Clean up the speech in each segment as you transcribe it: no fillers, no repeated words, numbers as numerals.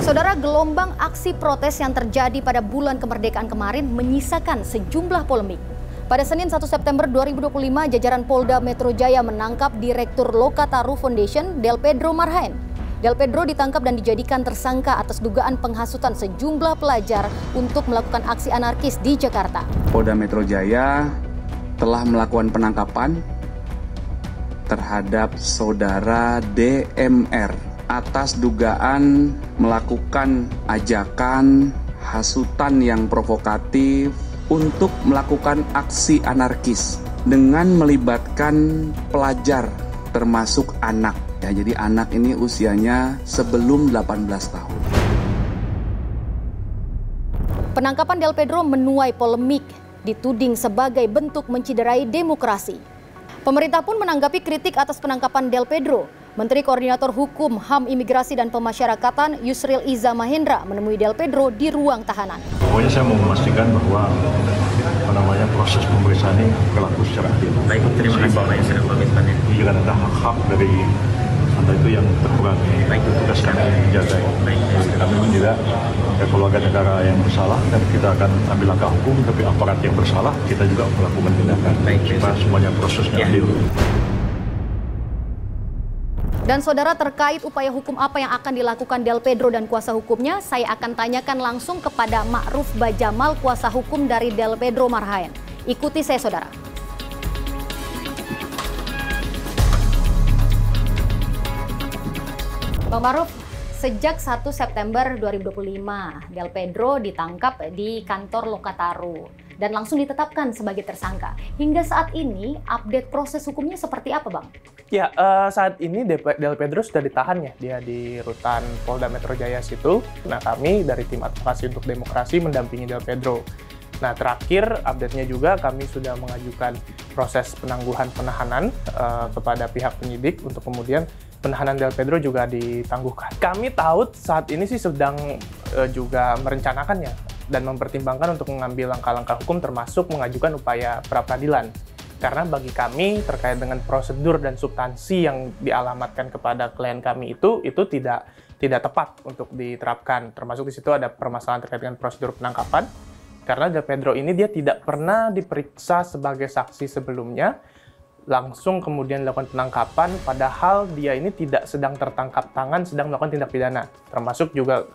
Saudara, gelombang aksi protes yang terjadi pada bulan kemerdekaan kemarin menyisakan sejumlah polemik. Pada Senin 1 September 2025, jajaran Polda Metro Jaya menangkap Direktur Lokataru Foundation, Del Pedro Marhaen. Del Pedro ditangkap dan dijadikan tersangka atas dugaan penghasutan sejumlah pelajar untuk melakukan aksi anarkis di Jakarta. Polda Metro Jaya telah melakukan penangkapan terhadap saudara DMR atas dugaan melakukan ajakan hasutan yang provokatif untuk melakukan aksi anarkis dengan melibatkan pelajar termasuk anak. Ya, jadi anak ini usianya sebelum 18 tahun. Penangkapan Del Pedro menuai polemik, dituding sebagai bentuk menciderai demokrasi. Pemerintah pun menanggapi kritik atas penangkapan Del Pedro. Menteri Koordinator Hukum, HAM, Imigrasi, dan Pemasyarakatan Yusril Iza Mahendra menemui Del Pedro di ruang tahanan. Pokoknya saya mau memastikan bahwa proses pemeriksaan ini berlaku secara adil. Baik, terima kasih Pak Yusril komitmennya. Jika ada hak-hak dari Anda itu yang terkurangi, baik, tugas kami menjaga. Baik, kami menjaga keluarga negara yang bersalah dan kita akan ambil langkah hukum, tapi aparat yang bersalah kita juga melakukan tindakan. Baik, supaya semuanya prosesnya adil. Dan saudara, terkait upaya hukum apa yang akan dilakukan Del Pedro dan kuasa hukumnya, saya akan tanyakan langsung kepada Ma'ruf Bajamal, kuasa hukum dari Del Pedro Marhaen. Ikuti saya, saudara. Bang Ma'ruf, sejak 1 September 2025, Del Pedro ditangkap di kantor Lokataru dan langsung ditetapkan sebagai tersangka. Hingga saat ini, update proses hukumnya seperti apa, Bang? Ya, saat ini Del Pedro sudah ditahan ya, dia di rutan Polda Metro Jaya situ. Nah, kami dari tim advokasi untuk demokrasi mendampingi Del Pedro. Nah, terakhir update-nya juga kami sudah mengajukan proses penangguhan penahanan kepada pihak penyidik untuk kemudian penahanan Del Pedro juga ditangguhkan. Kami tahu saat ini sih sedang juga merencanakannya dan mempertimbangkan untuk mengambil langkah-langkah hukum termasuk mengajukan upaya pra-peradilan. Karena bagi kami terkait dengan prosedur dan substansi yang dialamatkan kepada klien kami itu tidak tepat untuk diterapkan. Termasuk di situ ada permasalahan terkait dengan prosedur penangkapan. Karena Del Pedro ini dia tidak pernah diperiksa sebagai saksi sebelumnya, langsung kemudian dilakukan penangkapan, padahal dia ini tidak sedang tertangkap tangan, sedang melakukan tindak pidana. Termasuk juga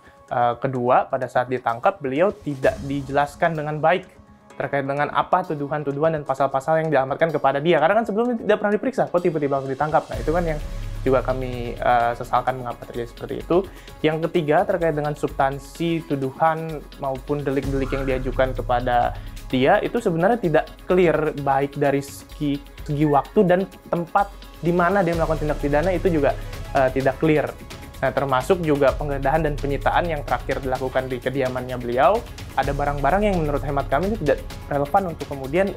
kedua, pada saat ditangkap beliau tidak dijelaskan dengan baik terkait dengan apa tuduhan-tuduhan dan pasal-pasal yang dialamatkan kepada dia. Karena kan sebelumnya tidak pernah diperiksa, kok tiba-tiba langsung ditangkap. Nah, itu kan yang juga kami sesalkan mengapa terjadi seperti itu. Yang ketiga, terkait dengan substansi tuduhan maupun delik-delik yang diajukan kepada dia, itu sebenarnya tidak clear, baik dari segi waktu dan tempat di mana dia melakukan tindak pidana itu juga tidak clear. Nah, termasuk juga penggeledahan dan penyitaan yang terakhir dilakukan di kediamannya beliau. Ada barang-barang yang menurut hemat kami itu tidak relevan untuk kemudian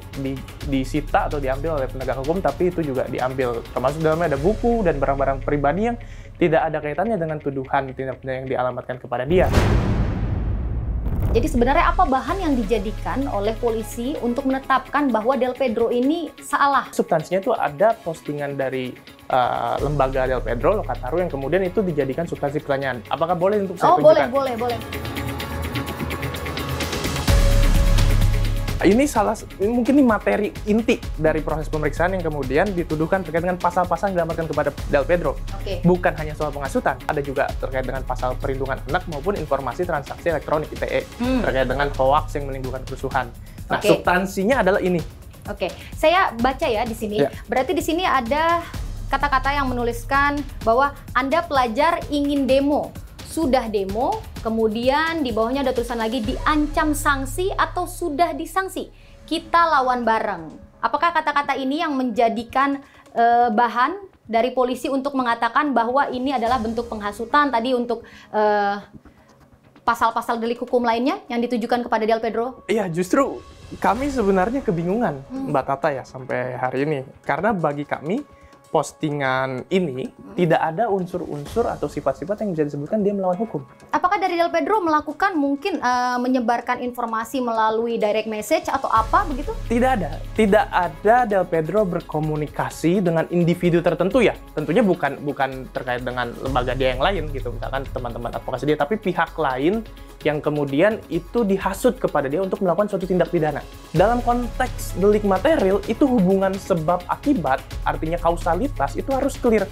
disita atau diambil oleh penegak hukum, tapi itu juga diambil. Termasuk dalamnya ada buku dan barang-barang pribadi yang tidak ada kaitannya dengan tuduhan tindak pidana yang dialamatkan kepada dia. Jadi sebenarnya apa bahan yang dijadikan oleh polisi untuk menetapkan bahwa Del Pedro ini salah? Substansinya itu ada postingan dari lembaga Del Pedro, Lokataru, yang kemudian itu dijadikan substansi pertanyaan. Apakah boleh untuk saya tunjukkan? Boleh. Ini mungkin ini materi inti dari proses pemeriksaan yang kemudian dituduhkan terkait dengan pasal-pasal yang dialamatkan kepada Del Pedro. Oke. Bukan hanya soal penghasutan, ada juga terkait dengan pasal perlindungan anak maupun informasi transaksi elektronik ITE terkait dengan hoaks yang menimbulkan kerusuhan. Nah, substansinya adalah ini. Oke, saya baca ya di sini. Ya. Berarti di sini ada kata-kata yang menuliskan bahwa Anda pelajar ingin demo. Sudah demo, kemudian di bawahnya ada tulisan lagi diancam sanksi atau sudah disanksi. Kita lawan bareng. Apakah kata-kata ini yang menjadikan bahan dari polisi untuk mengatakan bahwa ini adalah bentuk penghasutan tadi untuk pasal-pasal delik hukum lainnya yang ditujukan kepada Del Pedro? Iya, justru kami sebenarnya kebingungan, Mbak Tata ya, sampai hari ini. Karena bagi kami, postingan ini tidak ada unsur-unsur atau sifat-sifat yang bisa disebutkan dia melawan hukum. Apakah dari Del Pedro melakukan mungkin menyebarkan informasi melalui direct message atau apa begitu? Tidak ada Del Pedro berkomunikasi dengan individu tertentu ya. Tentunya bukan terkait dengan lembaga dia yang lain gitu, misalkan teman-teman advokasi dia, tapi pihak lain yang kemudian itu dihasut kepada dia untuk melakukan suatu tindak pidana. Dalam konteks delik material, itu hubungan sebab akibat, artinya kausalitas, itu harus clear.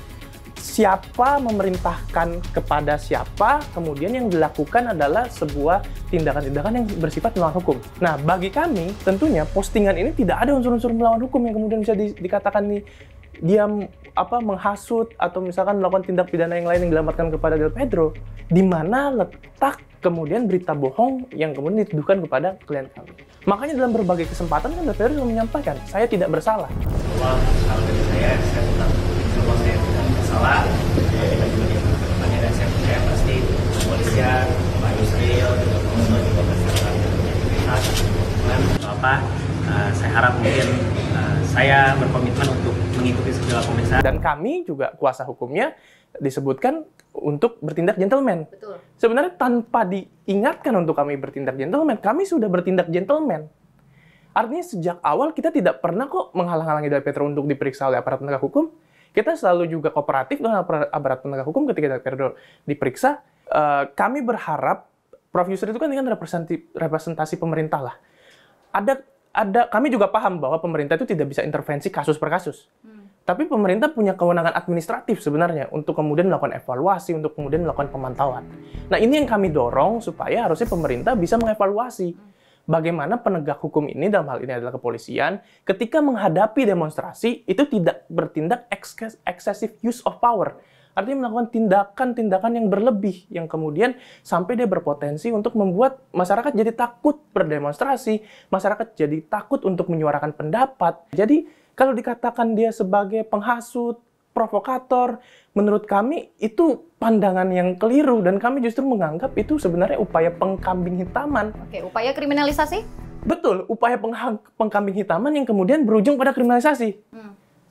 Siapa memerintahkan kepada siapa, kemudian yang dilakukan adalah sebuah tindakan-tindakan yang bersifat melawan hukum. Nah, bagi kami, tentunya postingan ini tidak ada unsur-unsur melawan hukum yang kemudian bisa dikatakan nih, dia menghasut atau misalkan melakukan tindak pidana yang lain yang dilamatkan kepada Del Pedro. Di mana letak kemudian berita bohong yang kemudian dituduhkan kepada klien kami. Makanya dalam berbagai kesempatan kan Del Pedro sudah menyampaikan, saya tidak bersalah. Kalau dari saya tetap bahwa saya tidak bersalah. Kita juga dipertemukannya dan saya percaya pasti kepolisian, Pak Yusril, juga Komisi juga bersama integritas. Saya harap mungkin saya berkomitmen untuk mengikuti segala pemeriksaan. Dan kami juga kuasa hukumnya disebutkan untuk bertindak gentleman. Betul. Sebenarnya tanpa diingatkan untuk kami bertindak gentleman, kami sudah bertindak gentleman. Artinya sejak awal kita tidak pernah kok menghalang-halangi Del Pedro untuk diperiksa oleh aparat penegak hukum. Kita selalu juga kooperatif dengan aparat penegak hukum ketika Del Pedro diperiksa. Kami berharap, Prof. Yusri itu kan representasi pemerintah lah. Kami juga paham bahwa pemerintah itu tidak bisa intervensi kasus per kasus. Tapi pemerintah punya kewenangan administratif sebenarnya untuk kemudian melakukan evaluasi, untuk kemudian melakukan pemantauan. Nah, ini yang kami dorong supaya harusnya pemerintah bisa mengevaluasi bagaimana penegak hukum ini, dalam hal ini adalah kepolisian, ketika menghadapi demonstrasi itu tidak bertindak excessive use of power. Artinya melakukan tindakan-tindakan yang berlebih, yang kemudian sampai dia berpotensi untuk membuat masyarakat jadi takut berdemonstrasi, masyarakat jadi takut untuk menyuarakan pendapat. Jadi, kalau dikatakan dia sebagai penghasut, provokator, menurut kami itu pandangan yang keliru, dan kami justru menganggap itu sebenarnya upaya pengkambing hitaman. Oke, upaya kriminalisasi? Betul, upaya pengkambing hitaman yang kemudian berujung pada kriminalisasi.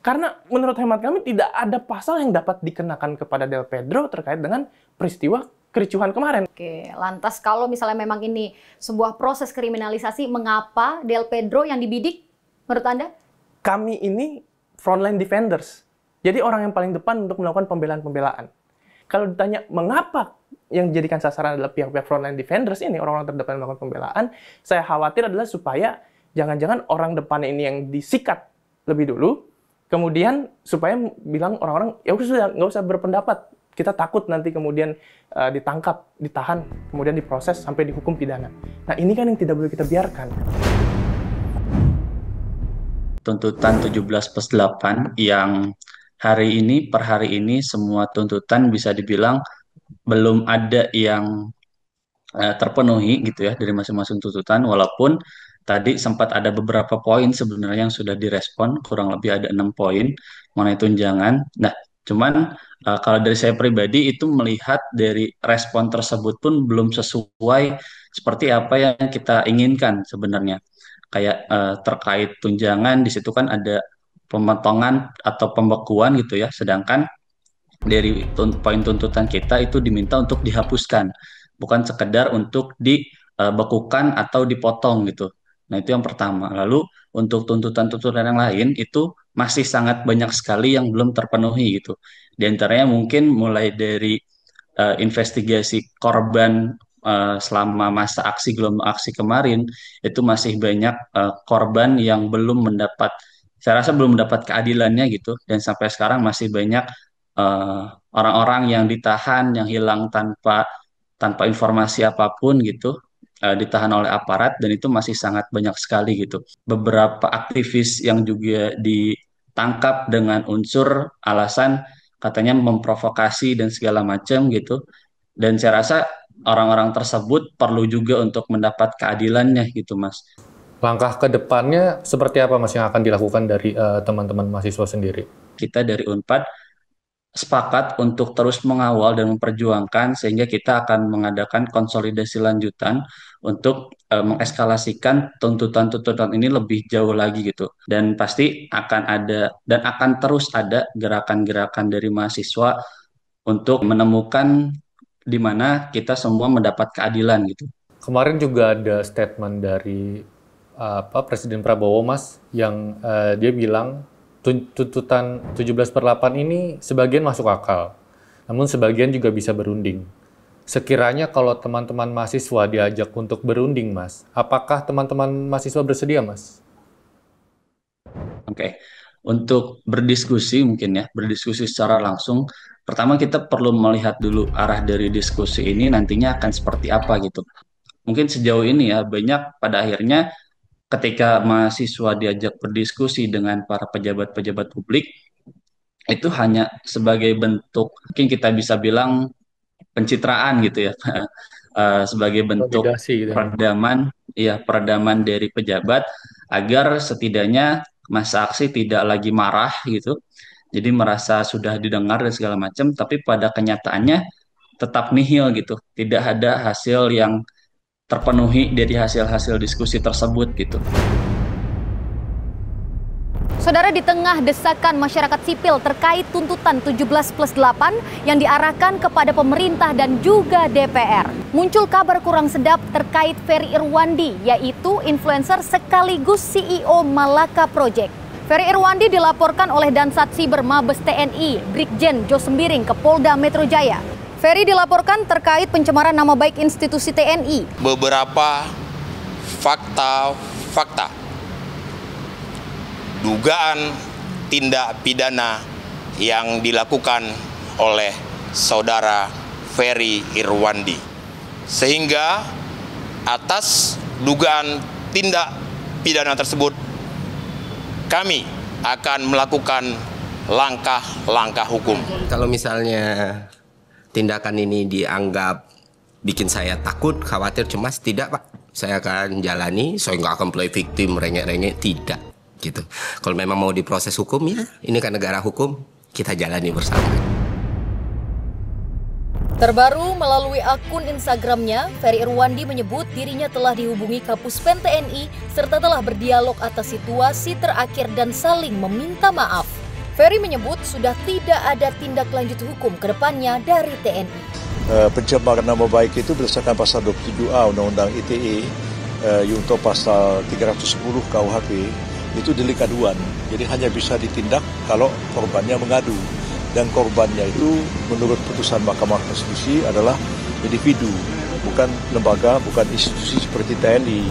Karena menurut hemat kami tidak ada pasal yang dapat dikenakan kepada Del Pedro terkait dengan peristiwa kericuhan kemarin. Oke, lantas kalau misalnya memang ini sebuah proses kriminalisasi, mengapa Del Pedro yang dibidik menurut Anda? Kami ini frontline defenders. Jadi orang yang paling depan untuk melakukan pembelaan-pembelaan. Kalau ditanya mengapa yang dijadikan sasaran adalah pihak-pihak frontline defenders ini, orang-orang terdepan melakukan pembelaan, saya khawatir adalah supaya jangan-jangan orang depan ini yang disikat lebih dulu, kemudian supaya bilang orang-orang, ya sudah, nggak usah berpendapat. Kita takut nanti kemudian ditangkap, ditahan, kemudian diproses sampai dihukum pidana. Nah, ini kan yang tidak boleh kita biarkan. Tuntutan 17+8 yang per hari ini semua tuntutan bisa dibilang belum ada yang terpenuhi gitu ya dari masing-masing tuntutan, walaupun tadi sempat ada beberapa poin sebenarnya yang sudah direspon, kurang lebih ada 6 poin mengenai tunjangan. Nah, cuman kalau dari saya pribadi itu melihat dari respon tersebut pun belum sesuai seperti apa yang kita inginkan sebenarnya. Kayak terkait tunjangan, di situ kan ada pemotongan atau pembekuan gitu ya, sedangkan dari poin tuntutan kita itu diminta untuk dihapuskan, bukan sekedar untuk dibekukan atau dipotong gitu. Nah, itu yang pertama. Lalu untuk tuntutan-tuntutan yang lain itu masih sangat banyak sekali yang belum terpenuhi gitu. Di antaranya mungkin mulai dari investigasi korban selama masa gelombang aksi kemarin, itu masih banyak korban yang saya rasa belum mendapat keadilannya gitu, dan sampai sekarang masih banyak orang-orang yang ditahan, yang hilang tanpa informasi apapun gitu, ditahan oleh aparat, dan itu masih sangat banyak sekali gitu. Beberapa aktivis yang juga ditangkap dengan unsur alasan katanya memprovokasi dan segala macam gitu. Dan saya rasa orang-orang tersebut perlu juga untuk mendapat keadilannya gitu, Mas. Langkah ke depannya seperti apa, Mas, yang akan dilakukan dari teman-teman mahasiswa sendiri? Kita dari Unpad sepakat untuk terus mengawal dan memperjuangkan sehingga kita akan mengadakan konsolidasi lanjutan untuk mengeskalasikan tuntutan-tuntutan ini lebih jauh lagi gitu. Dan pasti akan ada dan akan terus ada gerakan-gerakan dari mahasiswa untuk menemukan di mana kita semua mendapat keadilan gitu. Kemarin juga ada statement dari Presiden Prabowo, Mas, yang dia bilang tuntutan 17/8 ini sebagian masuk akal, namun sebagian juga bisa berunding. Sekiranya kalau teman-teman mahasiswa diajak untuk berunding, Mas, apakah teman-teman mahasiswa bersedia, Mas? Oke. Untuk berdiskusi mungkin ya, berdiskusi secara langsung, pertama kita perlu melihat dulu arah dari diskusi ini nantinya akan seperti apa gitu. Mungkin sejauh ini ya, banyak pada akhirnya ketika mahasiswa diajak berdiskusi dengan para pejabat-pejabat publik, itu hanya sebagai bentuk, mungkin kita bisa bilang pencitraan gitu ya, sebagai bentuk Validasi gitu. peredaman dari pejabat agar setidaknya masa aksi tidak lagi marah gitu, jadi merasa sudah didengar dan segala macam, tapi pada kenyataannya tetap nihil gitu, tidak ada hasil yang terpenuhi dari hasil-hasil diskusi tersebut gitu. Saudara, di tengah desakan masyarakat sipil terkait tuntutan 17+8 yang diarahkan kepada pemerintah dan juga DPR, muncul kabar kurang sedap terkait Ferry Irwandi, yaitu influencer sekaligus CEO Malaka Project. Ferry Irwandi dilaporkan oleh Dansat Siber Mabes TNI, Brigjen Jo Sembiring ke Polda Metro Jaya. Ferry dilaporkan terkait pencemaran nama baik institusi TNI. Beberapa fakta dugaan tindak pidana yang dilakukan oleh saudara Ferry Irwandi. Sehingga atas dugaan tindak pidana tersebut, kami akan melakukan langkah-langkah hukum. Kalau misalnya tindakan ini dianggap bikin saya takut, khawatir, cemas, tidak Pak. Saya akan jalani, saya nggak akan play victim, rengek-rengek, tidak. Gitu. Kalau memang mau diproses hukum, ya ini kan negara hukum, kita jalani bersama. Terbaru melalui akun Instagramnya, Ferry Irwandi menyebut dirinya telah dihubungi Kapuspen TNI serta telah berdialog atas situasi terakhir dan saling meminta maaf. Ferry menyebut sudah tidak ada tindak lanjut hukum ke depannya dari TNI. Pencemaran nama baik itu berdasarkan pasal 27A Undang-Undang ITE, junto pasal 310 KUHP, itu delik aduan. Jadi hanya bisa ditindak kalau korbannya mengadu. Dan korbannya itu menurut putusan Mahkamah Konstitusi adalah individu, bukan lembaga, bukan institusi seperti TNI.